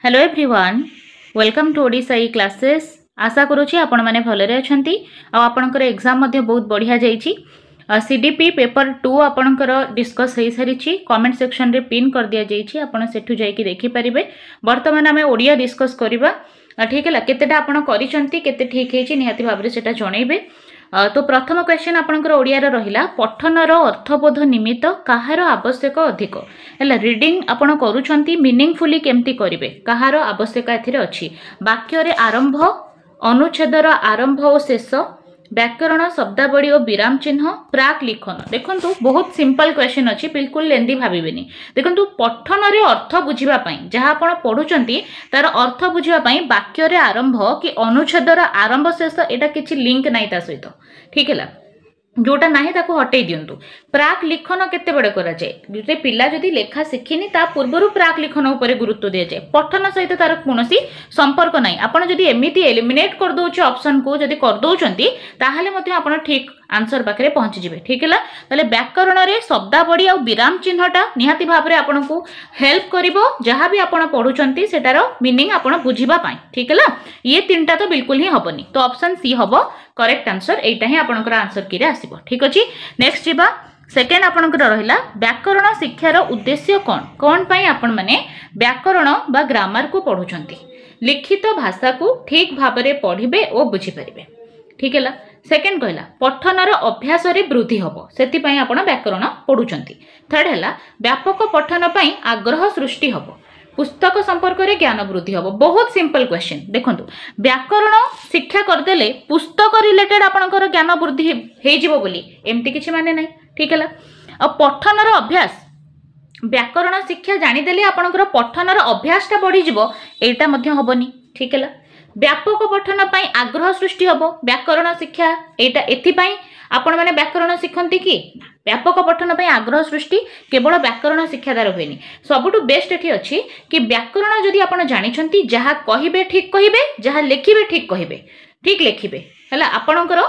Hello everyone welcome to Odisha e classes. आशा करुँची आपण मैंने भलरे अच्छा आपणकर एग्जाम बहुत बढ़िया जाइए। सीडीपी पेपर 2 आपणकर डिस्कस हो सारी कमेंट सेक्शन रे पिन कर दिया जाइए। आपण सेठू जाइए देखिपारे। बर्तमान आम ओडिया डिस्कस करवा ठीक है। केतेटा आपण करिसंती केते ठीक है निहाती भाव में सेटा जणैबे। तो प्रथम क्वेश्चन आपणकर ओडिया रहिला पठनर अर्थबोध निमित्त काहार आवश्यक अधिक है। रीडिंग आपण करूछंती मीनिंगफुली केमती करिवे काहार आवश्यक एथिरे अछि। वाक्य रे आरंभ अनुच्छेदर आरंभ और शेष व्याकरण शब्दावली और विराम चिन्ह प्राक लिखन। देखंतु बहुत सिंपल क्वेश्चन अछि बिल्कुल लेंदी भाबिबेनी। देखंतु पठन रे अर्थ बुझिबा पई जहा आपण पढुचंती तार अर्थ बुझिबा पई वाक्य रे आरंभ कि अनुच्छेदर आरंभ शेष एटा किछि लिंक नाही ता सहित ठीक है। जोटा नाही ताको हटै दियंतु। प्राक लिखन केते बडे करा जाय जे पिला जदी लेखा शिखिनी ता पूर्वरु प्राक लिखन उपरे गुरुत्व दिया जाय। पठन सहित तार कोनोसी संपर्क नाही। आपण जदी एमिति एलिमिनेट कर दोछ ऑप्शन को जदी कर दोचंती ताहाले मध्ये आपण ठीक आंसर पाखरे पहुंची जिवे ठीक है। ताले व्याकरण रे शब्दावली और विराम चिन्हटा निहाती भाव रे आपण को हेल्प करिवो जहां भी आपण पढुचंती सेटार मीनिंग आपण बुझिबा पाई ठीक है। ये तीनटा तो बिल्कुल ही हबनी तो ऑप्शन सी हबो करेक्ट आंसर। एटा ही आपनकर आंसर की रे आसीबो ठीक अछि। नेक्स्ट जिबा सेकेंड आपनकर रहिला व्याकरण शिक्षार उद्देश्य कोन कोन पई आपण माने व्याकरण बा ग्रामर को पढुचंती। लिखित भाषा को ठीक भाव में पढ़िबे और बुझी परिबे ठीक है। सेकेंड कहला पठनर अभ्यास रे वृद्धि हबो सेति पई आपण व्याकरण पढुचंती। थर्ड हैला व्यापक पठन पई आग्रह सृष्टि हबो पुस्तक संपर्क रे ज्ञान वृद्धि हबो। बहुत सिंपल क्वेश्चन देखंतु व्याकरण शिक्षा करदेले पुस्तक रिलेटेड आपनकर ज्ञान वृद्धि हे जिवो बोली एमती किछि माने नै ठीक है। आ पठनर अभ्यास व्याकरण शिक्षा जानी देले आपनकर पठनर अभ्यासटा बढ़ी जिवो एटा मध्ये हबनी ठीक है। व्यापक पठन पई आग्रह सृष्टि हबो व्याकरण शिक्षा एटा एथि पई आपण माने व्याकरण शिखंती कि व्यापक पठन पई आग्रह सृष्टि केवल व्याकरण शिक्षा द्वारा होएनी। सबुठु बेस्ट एठी अछि कि व्याकरण जदि आपण जानिछंती जहा कहिबे ठीक कहिबे जहा लेखिबे ठीक कहिबे ठीक लेखिबे हला आपणकर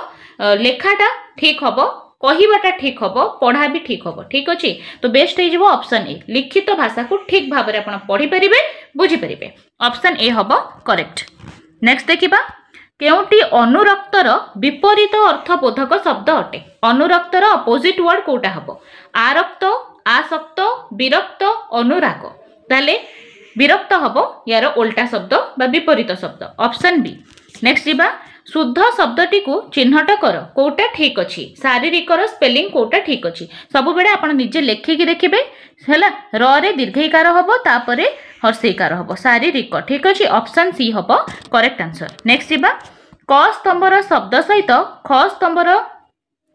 लेखाटा ठीक हबो कहिबाटा ठीक हबो पढ़ा भी ठीक हबो ठीक अछि। तो बेस्ट हे जिवो ऑप्शन ए लिखित भाषा को ठीक भाव में आपण पढ़ी परिबे बुझी परिबे ऑप्शन ए हबो करेक्ट। नेक्स्ट देखिबा केउटी अनुरक्तर विपरीत अर्थबोधक शब्द अटे। अनुरक्तर अपोजिट वर्ड कोटा हबो आरक्त आसक्त विरक्त अनुराग ताले विरक्त हबो यार उल्टा शब्द बा विपरीत शब्द ऑप्शन बी। नेक्स्ट जिबा शुद्ध शब्दटी को चिन्हट कर कोटा ठीक अछि शारीरिक स्पेलिंग कोटा ठीक अछि सब बेले आपण निजे लेखिकी देखिबे हैला। र रे दीर्घईकार हबो तापरे हर्षईकार हबो शारीरिक ठीक अछि ऑप्शन सी हबो करेक्ट आंसर। नेक्स्ट जिबा क स्तंभर शब्द सहित ख स्तंभर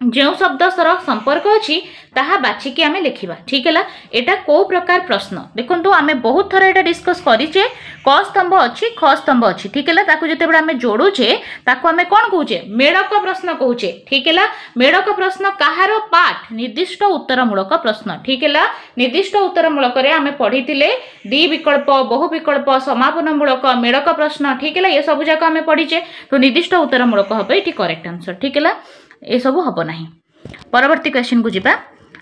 जो शब्द सर संपर्क अच्छी ताहा बाछिकी आमे लिखिबा ठीक है। एटा को प्रकार प्रश्न देखंतु आमे बहुत थरा एटा डिस्कस करिचे क स्तंभ अच्छी ख स्तंभ अच्छी ठीक है। ताकू जते बेला आमे जोडुचे ताकू आमे कोन कहूचे मेढक प्रश्न कहूचे ठीक है। मेढक प्रश्न काहार पाठ निर्दिष्ट उत्तरमूलक प्रश्न ठीक है। निर्दिष्ट उत्तरमूलक रे आमे पढितिले द्वि विकल्प बहु विकल्प समापनमूलक मेढक प्रश्न ठीक है। ये सब जाक आमे पढिचे तो निर्दिष्ट उत्तरमूलक हबे एठी करेक्ट आंसर ठीक है। ए सब हब नहीं। परवर्ती क्वेश्चन को जिबा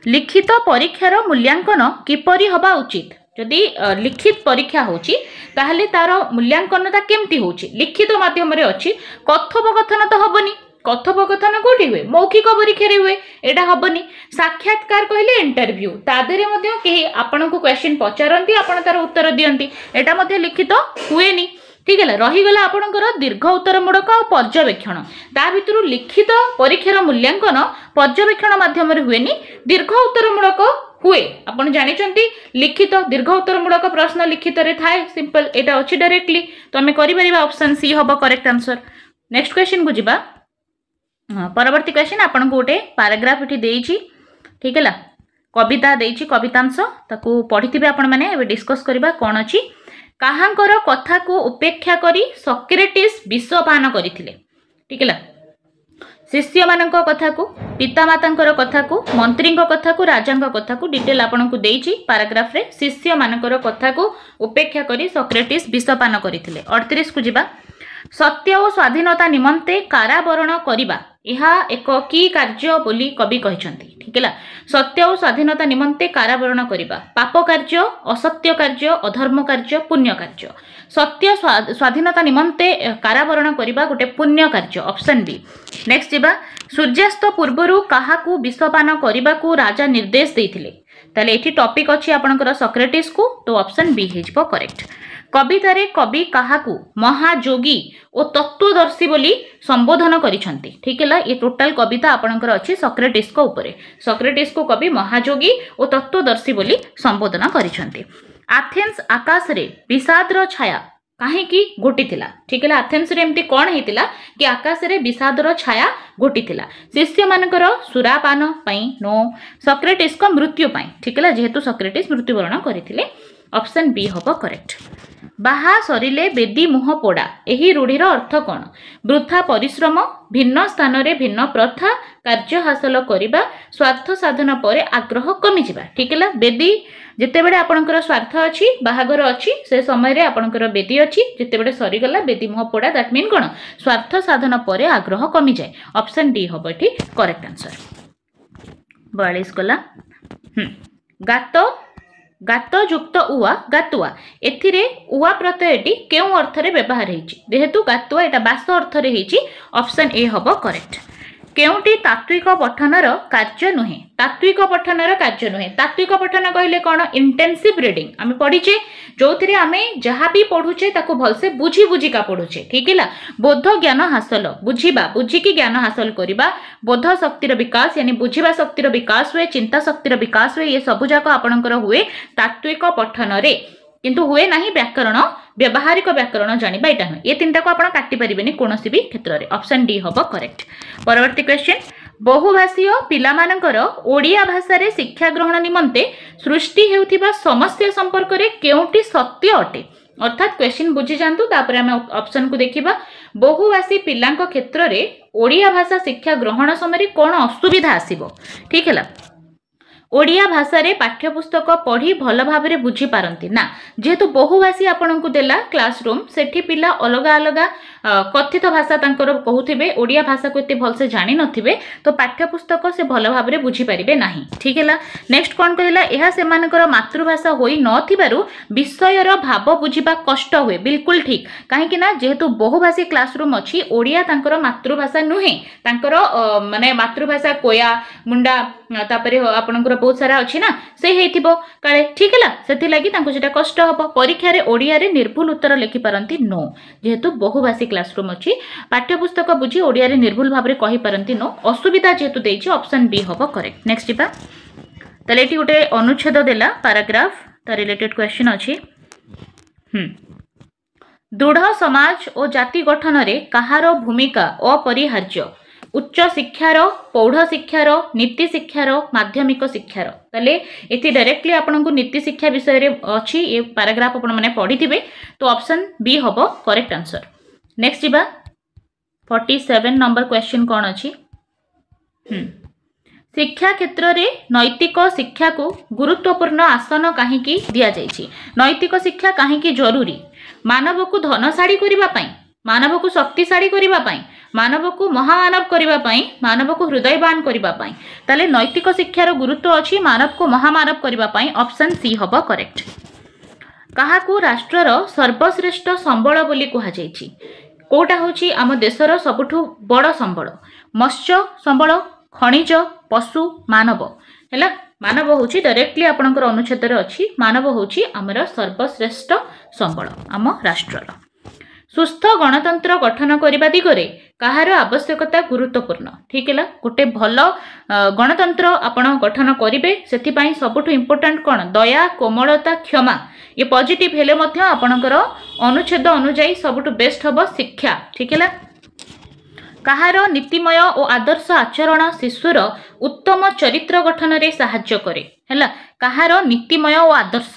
लिखित परीक्षार मूल्यांकन किपरि हबा उचित। जदि लिखित परीक्षा होची ताहले तार मूल्यांकनता केमती होची लिखित माध्यम रे अछि कथोपकथन तो हबनी कथोपकथन कोठी हुए मौखिक परीक्षा रे हुए एटा हबनी। साक्षात्कार कहले इंटरव्यू तादेरे मध्ये केही आपन को क्वेश्चन पचारंती आपन तार उत्तर दियंती एटा मध्ये लिखित हुएनी ठीक है। रहीगला आपणकर दीर्घ उत्तरमूलक और पर्यवेक्षण ता भितर लिखित परीक्षार मूल्यांकन पर्यवेक्षण माध्यम हुएनी दीर्घ उत्तरमूलक हुए। आपण जानिचंती लिखित दीर्घ उत्तरमूलक प्रश्न लिखित रे थाए सिंपल एटा अछि डायरेक्टली तो हमें करि परिबा ऑप्शन सी हबो करेक्ट आंसर। नेक्स्ट क्वेश्चन को जिबा परवर्ती क्वेश्चन आपण को गोटे पैराग्राफ इठी देइछि ठीक है। कविता देइछि कवितांश ताकू पढिथिबे आपण माने एबे डिस्कस करबा कोन अछि। काहांकर कथा को उपेक्षा करी सॉक्रेटिस विषपान करथिले ठीक है। शिष्य मानक कथा को पितामातांकर कथा को मंत्रींक कथा को राजांक कथा को डिटेल आपन को देइछि पैराग्राफ रे। शिष्य मानकर कथा को उपेक्षा करी सॉक्रेटिस विषपान करथिले। 38 को जिबा सत्य और स्वाधीनता निमंते कारावरण करिबा यह एक की कार्य बोली कवि कहते। ठीक है, सत्य और स्वाधीनता निमंते कारावरण करिबा पाप कार्य, असत्य कार्य, अधर्म कार्य, पुण्य कार्य। सत्य स्वाधीनता निमंते कारावरण करिबा गोटे पुण्य कार्य, ऑप्शन बी। नेक्स्ट जीवा, सूर्यास्त पूर्वरु काहाकू विषपान करिबाकू राजा निर्देश देथिले। ताले एठी टॉपिक अछि आपनकर सॉक्रेटिस को, तो ऑप्शन बी हेजिबो करेक्ट। कवितारे कवि काहाकू महाजोगी और तत्वदर्शी बोली संबोधन करिसंती। ठीक है, ये टोटल कविता आपनकर अछि सॉक्रेटिस को ऊपर। सॉक्रेटिस को कवि महाजोगी और तत्वदर्शी बोली संबोधन करिसंती। एथेंस आकाश रे विषादर छाया काहेकि घोटिथिला। ठीक है, एथेंस रे एमती कोन हेतिला कि आकाश रे विषादर छाया घोटिथिला। शिष्य मानकर सुरापान पई नो, सॉक्रेटिस को मृत्यु पई। ठीक है, जेहेतु सॉक्रेटिस मृत्युवरण करथिले, ऑप्शन बी होबो करेक्ट। बाहा सरिले बेदी मुह पोड़ा एही रूढ़ीर अर्थ कौन? वृथा परिश्रम, भिन्न स्थान रे भिन्न प्रथा, कार्य हासिल करिबा, स्वार्थ साधन पर आग्रह कमी जिबा। ठीक है, बेदी जितेबेले आपणकर स्वार्थ अछि, बाहागर अछि, से समय रे आपणकर बेदी अछि, जितेबेले सरीगला बेदी मुह पोड़ा, दैट मीन कोन? स्वार्थ साधन पर आग्रह कमी जाए। ऑप्शन डी होबो एठी करेक्ट आंसर। 42 गला। गात गात युक्त उआ गातुआ, एथिरे उआ प्रत्ययटी केउ अर्थरे व्यवहार हेछि? जेहेतु गातुआ एटा बास अर्थरे हेछि, ऑप्शन ए होबो करेक्ट। केउटी तात्विक पठनर कार्य नुहे? तात्विक पठनर कार्य नुहे। तात्विक पठन कहले कोन? इंटेंसिव रीडिंग आमे पढिचे, जोथिरे आमे जहा भी पढुचे ताको भलसे बुझी बुझी का पढुचे। ठीक है, बोध ज्ञान हासिल, बुझीबा, बुझिकी ज्ञान हासिल करिबा, बोध शक्तिर विकास यानी बुझीबा शक्तिर विकास हुए, चिंता शक्तिर विकास हुए, ये सब जाक आपणकर हुए तात्विक पठन रे, किंतु हुए नाही व्याकरण, व्यावहारिक व्याकरण जानिबा एटा नुहे। ये तीनटा को आपण काटि परिबेनी कोनोसी भी क्षेत्र रे। ऑप्शन डी होबो करेक्ट। परवर्ती क्वेश्चन, बहुभाषीय पिलामानकर ओडिया भाषा रे शिक्षा ग्रहण निमंते सृष्टि हेउथिबा समस्या संपर्क रे केउटी सत्य अटे? अर्थात क्वेश्चन बुझी जानतु, तापर आमे ऑप्शन को देखिबा। बहुभाषी पिलांक क्षेत्र रे ओडिया भाषा शिक्षा ग्रहण समय कोन असुविधा आसीबो? ठीक है, ओडिया भाषा रे पाठ्यपुस्तक पढ़ी भल भाव में बुझी पारंती ना, जेहेतु बहुभाषी आपन को देला क्लासरूम, सेठी पिला अलग अलग कथित भाषा तांकर कहूथिबे, ओडिया भाषा को एते भल से जानि नथिबे, तो पाठ्यपुस्तक से भल भाव में बुझी पारिबे नाही। ठीक है, नेक्स्ट कोन कहला, एहा सेमानकर मातृभाषा होई नथिबारु विषयर भाव बुझिबा कष्ट हुए। बिल्कुल ठीक, काहे कि ना जेहेतु बहुभाषी क्लासरूम अछि, ओडिया तांकर मातृभाषा नुहे, तांकर माने मातृभाषा कोया मुंडा तापरे आपनकर बहुत सारा अच्छी ना, से हेथिबो काले। ठीक है, सेथि लागि तांको जेटा कष्ट हबो। परीक्षा रे ओडिया रे निर्भुल उत्तर लिखि पारंती नो, जेहेतु बहुभाषी क्लासरूम अछि, पाठ्यपुस्तक बुझी ओडिया रे निर्भुल भाव रे कहि पारंती नो, असुविधा जेहेतु देछि, ऑप्शन बी होबो करेक्ट। नेक्स्ट जिबा, तले एठी गोटे अनुच्छेद देला पैराग्राफ, ता रिलेटेड क्वेश्चन अछि। दृढ़ समाज और जाति गठन रे कहारो भूमिका अपरिहार्य? उच्च शिक्षार, पौढ़ शिक्षार, नीति शिक्षार, माध्यमिक शिक्षार? ताले एथि डायरेक्टली आपन को नीति शिक्षा विषय रे अछि, ये पैराग्राफ आपन माने पढी थिबे, तो ऑप्शन बी होबो करेक्ट आंसर। नेक्स्ट जिबा 47 नंबर क्वेश्चन कोन अछि? शिक्षा क्षेत्र रे नैतिक शिक्षा को गुरुत्वपूर्ण आसन काहेकि दिया जायछि? नैतिक शिक्षा काहेकि जरूरी? मानव को धनशाली करिबा पई, मानव को शक्तिशाली करिबा पई, मानव को महामानव करिबा पई, मानव को हृदयवान करिबा पई? ताले नैतिक शिक्षार गुरुत्व अछि मानव को महामानव करिबा पई, ऑप्शन सी होबो करेक्ट। काहाकू राष्ट्रर सर्वश्रेष्ठ संबल बोली कहा जायछि? कोटा होछि आम देशर सबुठु बड़ संबल? मत्स्य संबल, खनिज, पशु, मानव? हैला, मानव होछि डायरेक्टली आपनकर अनुच्छेद रे अछि, मानव होछि हमर सर्वश्रेष्ठ संबल आम राष्ट्रर। सुस्थ गणतंत्र गठन करने दिगरे कहार आवश्यकता गुरुत्वपूर्ण? ठीक है, गोटे भल गणतंत्र आपण गठन करेंगे, से सबुठ इम्पोर्टाट कौन? दया, कोमलता, क्षमा। ये पॉजिटिव हेले मध्य आपणकर अनुच्छेद अनुजाई सबुठ बेस्ट हम शिक्षा। ठीक है, कहार नीतिमय और आदर्श आचरण शिशुर उत्तम चरित्र गठन रे साहाय्य करे? हैला, कहार नीतिमय और आदर्श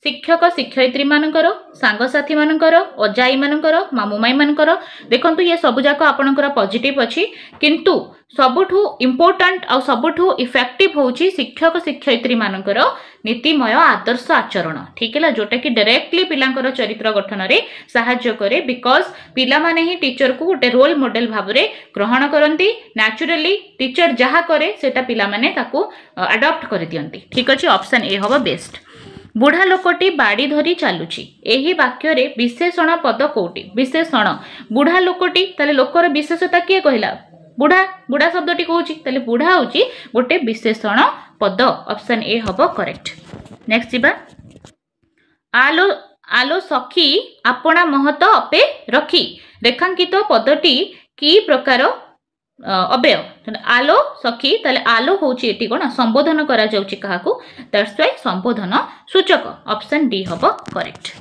शिक्षक शिक्षयित्री मानकर सांगसाथी मानकर अजाई मानकर मामुमाई मानकर देखंतु ये सब जाक आपनकर पॉजिटिव अछि किंतु सबुठु इम्पोर्टेंट आ सबुठु इफेक्टिव होउची शिक्षक शिक्षयित्री मानकर नीतिमय आदर्श आचरण ठीक है जोटा कि डायरेक्टली पिलांकर चरित्र गठन रे सहाय्य करे बिकॉज पिला माने ही टीचर को गोटे रोल मॉडल भाव रे ग्रहण करंती नेचुरली टीचर जहा करे सेटा पिला माने ताको अडॉप्ट कर दियंती ठीक अछि ऑप्शन ए हबो बेस्ट बुढ़ा लोकटी बाड़ी धरी चलुची एही वाक्य रे विशेषण पद कोटी विशेषण बुढ़ा लोकटी ताले लोकर विशेषता किए कहला बुढ़ा बुढ़ा शब्दटी कहूची ताले बुढ़ा होची गोटे विशेषण पद ऑप्शन ए हबो करेक्ट नेक्स्ट जीबा आलो आलो सखी आपणा महत अपे रखी रेखांकित पदटी की प्रकार अव्यय आलो सखी ताले आलो होची एटी कोन संबोधन करा जाउची काहाकू दैट्स व्हाई संबोधन सूचक ऑप्शन डी हबो करेक्ट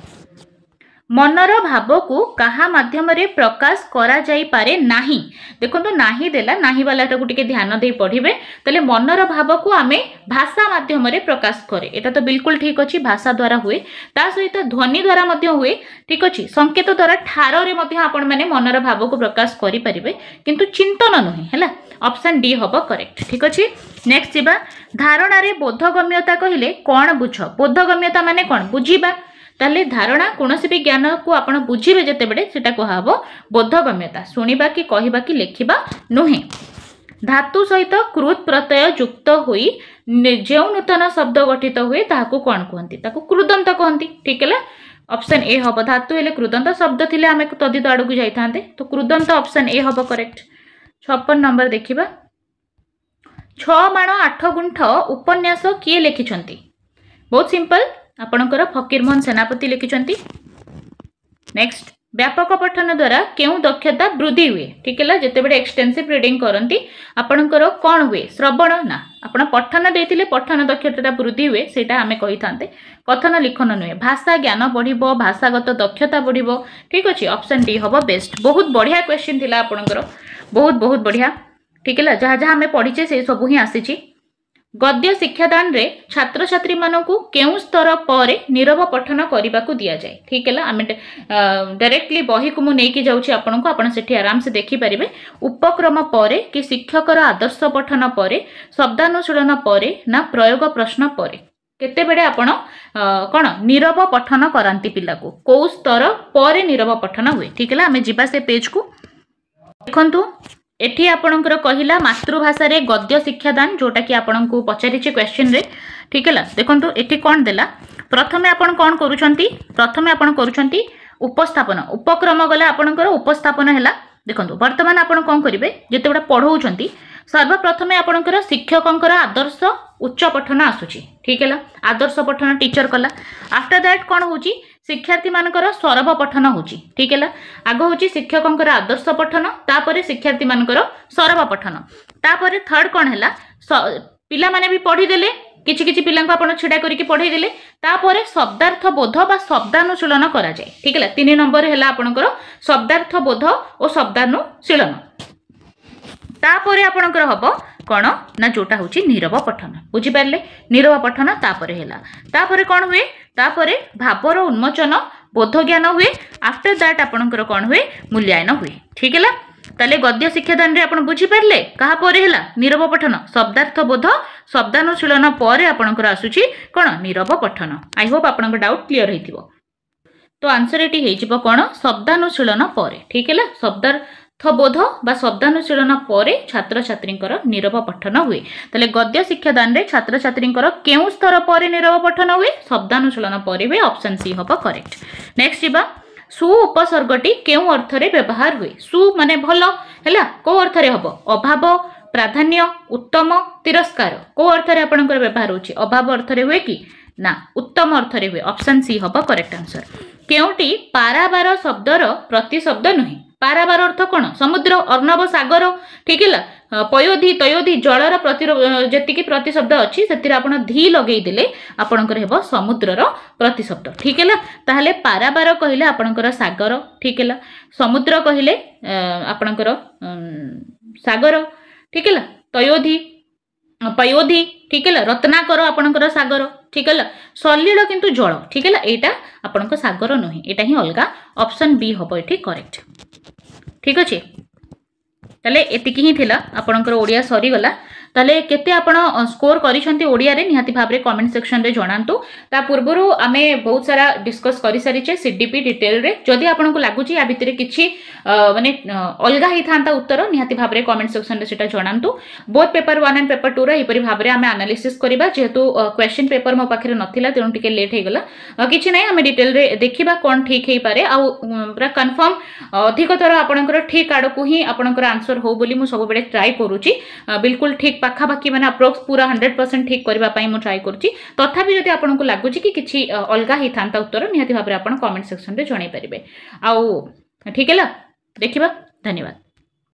मनर भाव को कहा माध्यम रे प्रकाश करा जाई पारे नाही देखंतु नाही देला नाही वालाटा को टिके ध्यान दे पढिबे तले मनर भाव को आमे भाषा माध्यम रे प्रकाश करे एटा तो बिल्कुल ठीक अछि भाषा द्वारा हुए ता सहित ध्वनि द्वारा मध्य हुए ठीक अछि संकेत द्वारा ठार रे मध्य आपण माने मनर भाव को प्रकाश करि परिबे किंतु चिंतन नहि हैला ऑप्शन डी हबो करेक्ट ठीक अछि नेक्स्ट जिबा धारणा रे बोधगम्यता कहिले कोन बुझ बोधगम्यता माने कोन बुझिबा ताले धारणा कोनोसी भी ज्ञान को आपण बुझिबे जते बेडे सेटा कहबो बोधगम्यता सुनिबा कि कहिबा कि लेखिबा नोहे धातु सहित कृत प्रत्यय युक्त होई जे नूतन शब्द गठित हुए ताहाकू कोन कहंती ताकू कृदंत कहंती ठीक है ऑप्शन ए हबो धातु हेले कृदंत शब्द थिले आमे तदित आडू जाई थांते तो कृदंत ऑप्शन ए हबो करेक्ट 56 नंबर देखिबा 6 माण 8 गुंठ उपन्यास किए लिखिछंती बहुत सिंपल आपणकर फकीरमोहन सेनापति लिखिछंती नेक्स्ट व्यापक पठन द्वारा केउ दक्षता वृद्धि हुए ठीक है जते बेडे एक्सटेंसिव रीडिंग करंती आपणकर कोन हुए श्रवण ना आपण पठन देथिले पठन दक्षता वृद्धि हुए सेटा हमें कहि थांते कथन लिखन नुहे भाषा ज्ञान बढ़िबो भाषागत दक्षता बढ़िबो ठीक अछि ऑप्शन डी हबो बेस्ट बहुत बढ़िया क्वेश्चन थिला आपणकर बहुत बहुत बढ़िया ठीक है जहाँ जहाँ हमें पढ़ीचे से सब ही आसीची गद्य शिक्षादान रे छात्र छात्री मानकू केउ स्तर पर नीरव पठन करने को दिया जाए ठीक है आम डायरेक्टली बही को मुझे नहीं जाऊँगी आपन को आपन सेठी आराम से देखि पारिबे उपक्रम पर कि शिक्षकर आदर्श पठन पर शब्दानुशीलन पर ना प्रयोग प्रश्न पर केते बेडे आपण कोन नीरव पठन करांती पिला को को स्तर पर नीरव पठन हुए ठीक है आम जीवा से पेज को देखंतु एठी आपणकर कहिला मातृभाषा रे गद्य शिक्षादान जोटा कि आपन को पचारिचे क्वेश्चन रे ठीक है देखंतु एठी कोन देला प्रथमे आपन कोन करूछंती प्रथमे आपन करूछंती उपस्थापन उपक्रम गला आपणकर उपस्थापन हैला देखंतु वर्तमान आपन कोन करिवे जते बडा पढौछंती सर्वप्रथमे आपणकर शिक्षकंकर आदर्श उच्च पठन आसुची ठीक है आदर्श पठन टीचर कला आफ्टर दैट कोन होची शिक्षार्थी मानकर सरब पठन होची ठीक है आग होची शिक्षकंकर आदर्श पठन तापरे शिक्षार्थी मानकर सरब पठन तापरे थर्ड कोन हैला पिला माने भी पढी देले किछि किछि पिला को आपण छिडा करिके पढाई देले तापरे शब्दार्थ बोध बा शब्दानुशीलन करा जाय ठीक है 3 नंबर हैला आपणकर शब्दार्थ बोध और शब्दानुशीलन तापरे आपणकर हबो कोन ना जोटा होची नीरव पठन बुझी पारले नीरव पठन तापरे हैला तापरे कोन हुए तापरे भावर उन्मोचन बोध ज्ञान हुए आफ्टर दैट आपणकर कोन हुए मूल्यांकन हुए ठीक है ताले गद्य शिक्षादान रे आपण बुझी पारले कहा परे हैला नीरव पठन शब्दार्थ बोध शब्दानुशीलन परे आपणकर आसुची कोन नीरव पठन आई होप आपणकर डाउट क्लियर हेतिबो तो आंसर एटी हेजिबो कोन शब्दानुशीलन परे ठीक है शब्दार्थ बोध बा शब्दानुशीलन परे छात्र छात्रींकर नीरव पठन हुए ताले गद्य शिक्षादान रे छात्र छात्रींकर केउ स्तर परे नीरव पठन हुए शब्दानुशीलन परे हुए ऑप्शन सी हबो करेक्ट नेक्स्ट जिबा सु उपसर्गटी केउ अर्थ रे व्यवहार हुए सु माने भलो हैला को अर्थ रे हबो अभाव प्राधान्य उत्तम तिरस्कार को अर्थ रे आपनकर व्यवहार होची अभाव अर्थ रे हुए कि ना उत्तम अर्थ रे हुए ऑप्शन सी हबो करेक्ट आंसर केउटी पाराबार शब्दर प्रतिशब्द नहीं पाराबार अर्थ कोन समुद्र अर्णव सागर ठीक है पयोधी तयोधी जलर जेतिकी प्रतिशब्द अच्छी से आपण धी लगे देले आपणकर हेबो समुद्रर प्रतिशब्द ठीक है ताहले पाराबार कहले आपणकर सागर ठीक है समुद्र कहले आपणकर सागर ठीक है तयोधी पयोधी ठीक है रत्नाकर आपणकर सागर ठीक है सलिल किंतु जल ठीक है एटा आपन सागर नुहे एटा ही अलग ऑप्शन बी हम ये करेक्ट ठीक अच्छे ताले एतिकी ही थिला आपनकर ओडिया सरीगला ताले केते आपण स्कोर करिसंती ओडिया रे निहाती भाबरे कमेंट सेक्शन रे जणांतु ता पूर्वरु आमे बहुत सारा डिस्कस करि सारिचे सीडीपी डिटेल रे जदि आपण को लागुची या भितरे किछि माने अलगा ही थांता उत्तर निहाती भाबरे कमेंट सेक्शन रे सेटा जणांतु बोथ पेपर 1 एंड पेपर 2 रे एपरि भाबरे आमे एनालिसिस करिबा जेहेतु क्वेश्चन पेपर मो पाखरे नथिला तेनु टिके लेट हे गला किछि नै आमे डिटेल रे देखिबा कोन ठीक हे पारे आ पूरा कंफर्म अधिकतर आपणकर ठीक आड़ को ही आपणकर आंसर हो बोली मु सब बेले ट्राई करूची बिल्कुल ठीक पाखापाखि माने अप्रोक्स पूरा 100% ठीक करबा पई मु ट्राई करूची तथापि जदि आपन को लागुची कि किछि अलगा ही थांता उत्तर निहाती भाबरे आपन कमेंट सेक्शन रे जणाई परिबे आ ठीक है देखिबा धन्यवाद।